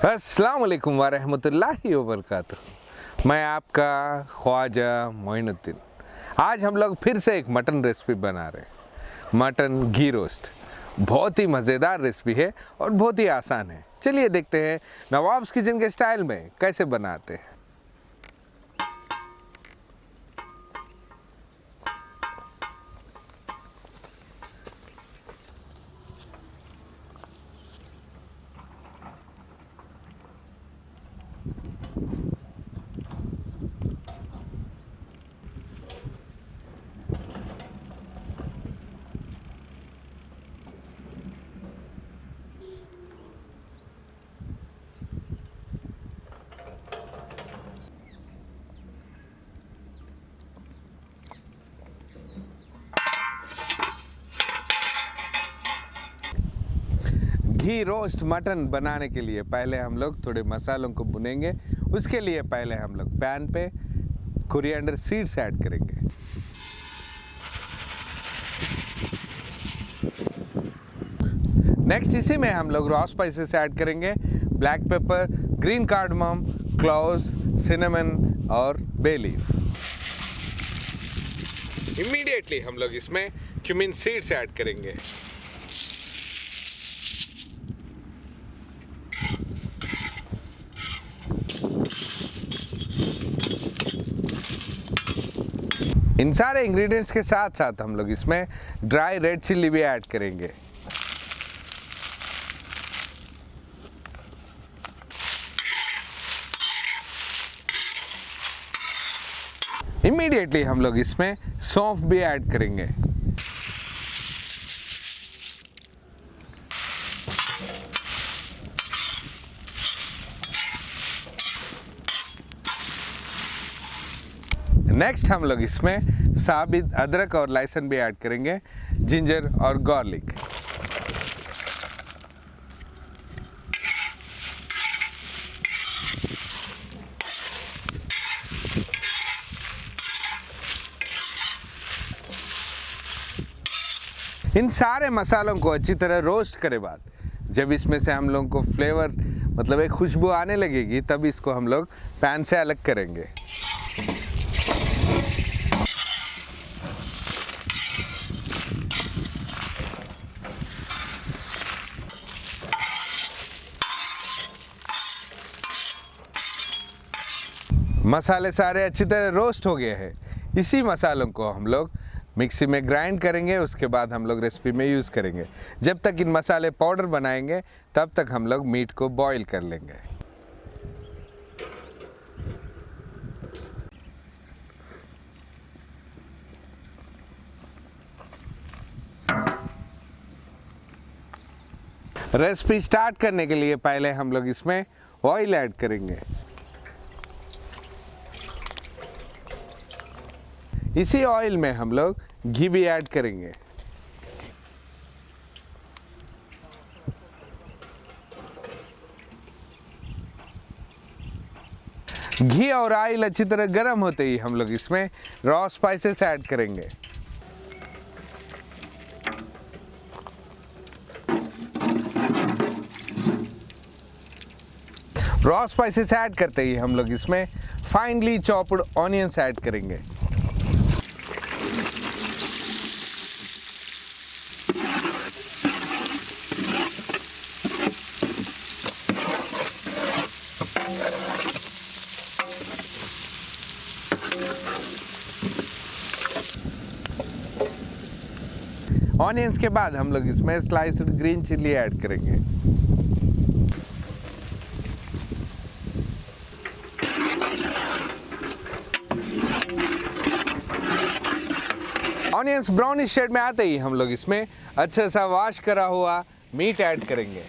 अस्सलाम वालेकुम वरहमतुल्लाहि वबरकातुहू। मैं आपका ख्वाजा मोइनुद्दीन। आज हम लोग फिर से एक मटन रेसिपी बना रहे हैं, मटन घी रोस्ट। बहुत ही मज़ेदार रेसिपी है और बहुत ही आसान है। चलिए देखते हैं नवाब्स किचन के स्टाइल में कैसे बनाते हैं। घी रोस्ट मटन बनाने के लिए पहले हम लोग थोड़े मसालों को भुनेंगे। उसके लिए पहले हम लोग पैन पे कोरिएंडर सीड्स ऐड करेंगे। नेक्स्ट इसी में हम लोग रॉ स्पाइसेस ऐड करेंगे, black pepper, green cardamom, cloves, cinnamon और बे लीफ। इमीडिएटली हम लोग इसमें क्यूमिन सीड्स ऐड करेंगे। इन सारे इंग्रेडिएंट्स के साथ साथ हम लोग इसमें ड्राई रेड चिल्ली भी ऐड करेंगे। इमीडिएटली हम लोग इसमें सौंफ भी ऐड करेंगे। नेक्स्ट हम लोग इसमें साबित अदरक और लहसुन भी ऐड करेंगे, जिंजर और गार्लिक। इन सारे मसालों को अच्छी तरह रोस्ट करे बाद जब इसमें से हम लोगों को फ्लेवर मतलब एक खुशबू आने लगेगी, तब इसको हम लोग पैन से अलग करेंगे। मसाले सारे अच्छी तरह रोस्ट हो गए हैं। इसी मसालों को हम लोग मिक्सी में ग्राइंड करेंगे। उसके बाद हम लोग रेसिपी में यूज़ करेंगे। जब तक इन मसाले पाउडर बनाएंगे तब तक हम लोग मीट को बॉईल कर लेंगे। रेसिपी स्टार्ट करने के लिए पहले हम लोग इसमें ऑयल ऐड करेंगे। इसी ऑयल में हम लोग घी भी ऐड करेंगे। घी और ऑयल अच्छी तरह गर्म होते ही हम लोग इसमें रॉ स्पाइसेस ऐड करेंगे। रॉ स्पाइसेस ऐड करते ही हम लोग इसमें फाइनली चॉप्ड ऑनियंस ऐड करेंगे। ऑनियंस के बाद हम लोग इसमें स्लाइस्ड ग्रीन चिल्ली ऐड करेंगे। ऑनियंस ब्राउनिश शेड में आते ही हम लोग इसमें अच्छा सा वॉश करा हुआ मीट ऐड करेंगे।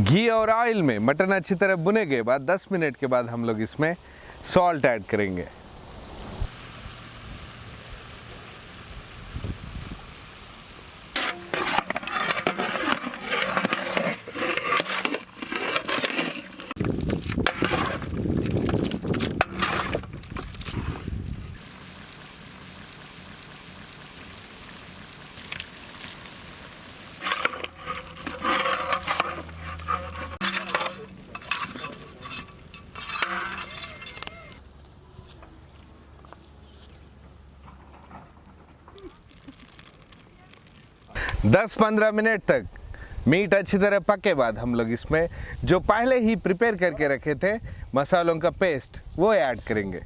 घी और ऑयल में मटन अच्छी तरह भुने के बाद 10 मिनट के बाद हम लोग इसमें सॉल्ट ऐड करेंगे। दस 15 मिनट तक मीट अच्छी तरह पक के बाद हम लोग इसमें जो पहले ही प्रिपेयर करके रखे थे मसालों का पेस्ट वो ऐड करेंगे।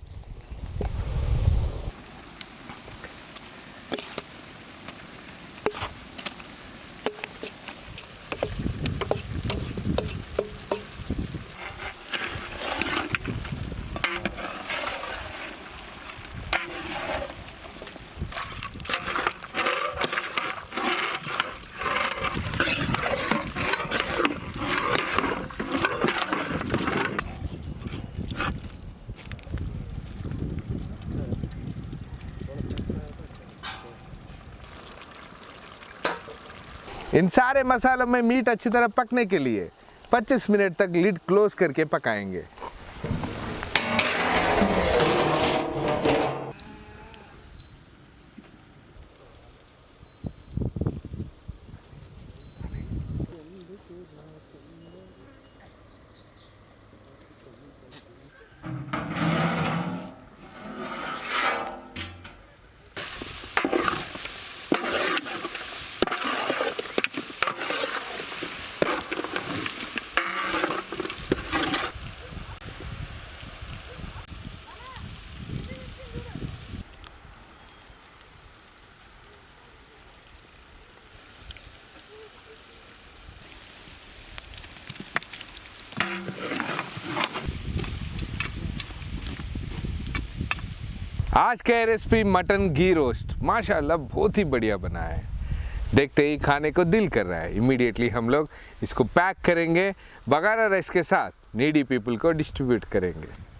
इन सारे मसालों में मीट अच्छी तरह पकने के लिए 25 मिनट तक लिड क्लोज करके पकाएंगे। आज का रेसिपी मटन घी रोस्ट माशाल्लाह बहुत ही बढ़िया बना है। देखते ही खाने को दिल कर रहा है। इमीडिएटली हम लोग इसको पैक करेंगे, बगारा राइस के साथ नीडी पीपल को डिस्ट्रीब्यूट करेंगे।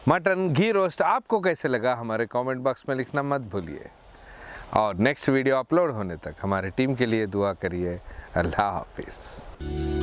मटन घी रोस्ट आपको कैसे लगा हमारे कमेंट बॉक्स में लिखना मत भूलिए। और नेक्स्ट वीडियो अपलोड होने तक हमारी टीम के लिए दुआ करिए। अल्लाह हाफिज़।